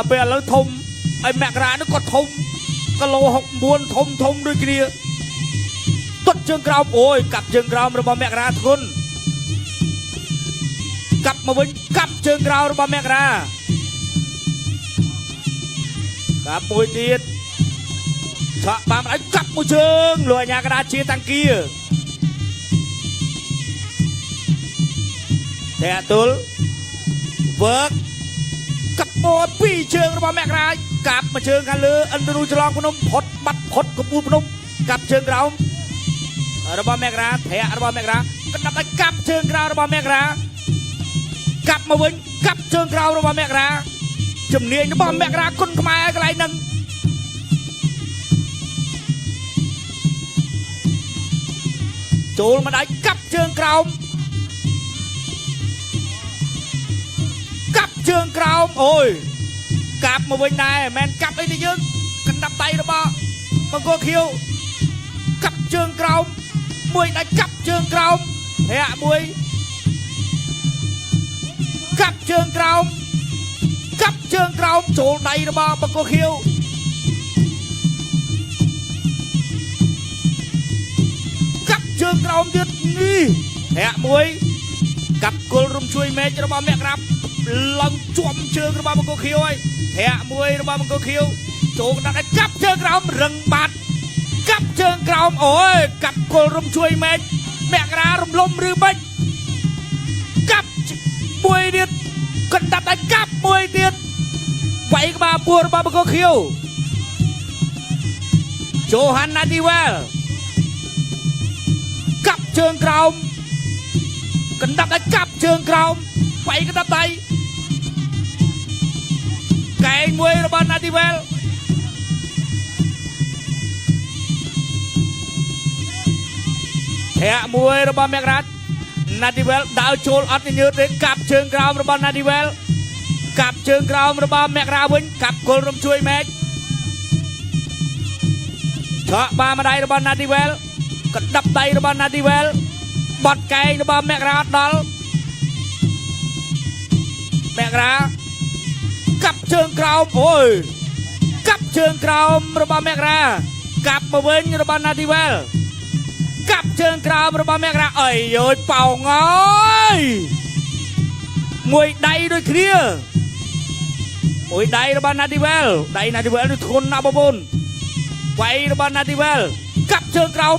ពេលឥឡូវធំឲ្យមករានោះគាត់ធំគីឡូ69ធំដូចគ្នាទុតជើងក្រោមអូយកាប់ជើងក្រោមរបស់មករាធ្ងន់កាប់មកវិញកាប់ជើងក្រោមរបស់មករាកាប់មួយទៀតឆក់បានឲ្យកាប់មួយជើងលោកអាញាកដាជាតាំងគៀតែអតុលវើកកាប់មកពីរជើងរបស់មករាកាប់មួយជើងខាងលើឥន្ទ្រូឆ្លងភ្នំផុតបាត់ផុតកំពូលភ្នំកាប់ជើងក្រោមរបស់មករាធាក់របស់មករាកណ្ដាប់ឲ្យកាប់ជើងក្រោមរបស់មករាកាប់មកវិញកាប់ជើងក្រោមរបស់មករាជំនាញរបស់មករាគុណខ្មែរឲ្យកន្លែងហ្នឹងចូលមកដៃកាប់ជើងក្រោមកាប់ជើងក្រោមអូយកាប់មកវិញដែរមិនមែនកាប់អីទេយើងកណ្ដាប់ដៃរបស់បង្គោលខៀវកាប់ជើងក្រោមមួយដៃកាប់ជើងក្រោមធាក់មួយកាប់ជើងក្រោមកាប់ជើងក្រោមចូលដៃរបស់បង្គោលខៀវកាប់ជើងក្រោមទៀតនេះធាក់មួយកាប់គល់រំជួយមេឃរបស់មករាឡើងជាប់ជើងរបស់បង្គោលខៀវហើយធាក់មួយរបស់បង្គោលខៀវចូលកណ្ដាប់ឲ្យកាប់ជើងក្រោមរឹងបាត់កាប់ជើងក្រោមអូយកាប់គល់រំជួយមេឃមករារំលំឬមិនកាប់មួយទៀតកណ្ដាប់ឲ្យកាប់មួយទៀតវាយក្បាលពួររបស់បង្គោលខៀវជូហាន់ណាទីវ៉ែលកាប់ជើងក្រោមកណ្ដាប់ឲ្យកាប់ជើងក្រោមវាយកណ្ដាប់ដៃកែងមួយរបស់ណាទីវ៉ែលធាក់មួយរបស់មករាណាទីវ៉ែលដើរចូលអត់ញើសទេកាប់ជើងក្រោមរបស់ណាទីវ៉ែលកាប់ជើងក្រោមរបស់មករាវិញកាប់គល់រំជួយមេឃឆក់បាម្ដាយរបស់ណាទីវ៉ែលកណ្ដាប់ដៃរបស់ណាទីវ៉ែលបត់កែងរបស់មករាដល់មករាកាប់ជើងក្រោមអូយកាប់ជើងក្រោមរបស់មករាកាប់មកវិញរបស់ណាទីវ៉ែលកាប់ជើងក្រោមរបស់មករាអើយយោយប៉ោងអើយមួយដៃដូចគ្នាមួយដៃរបស់ណាទីវ៉ែលដៃណាទីវ៉ែលនេះធ្ងន់ណាស់បងប្អូនវាយរបស់ណាទីវ៉ែលកាប់ជើងក្រោម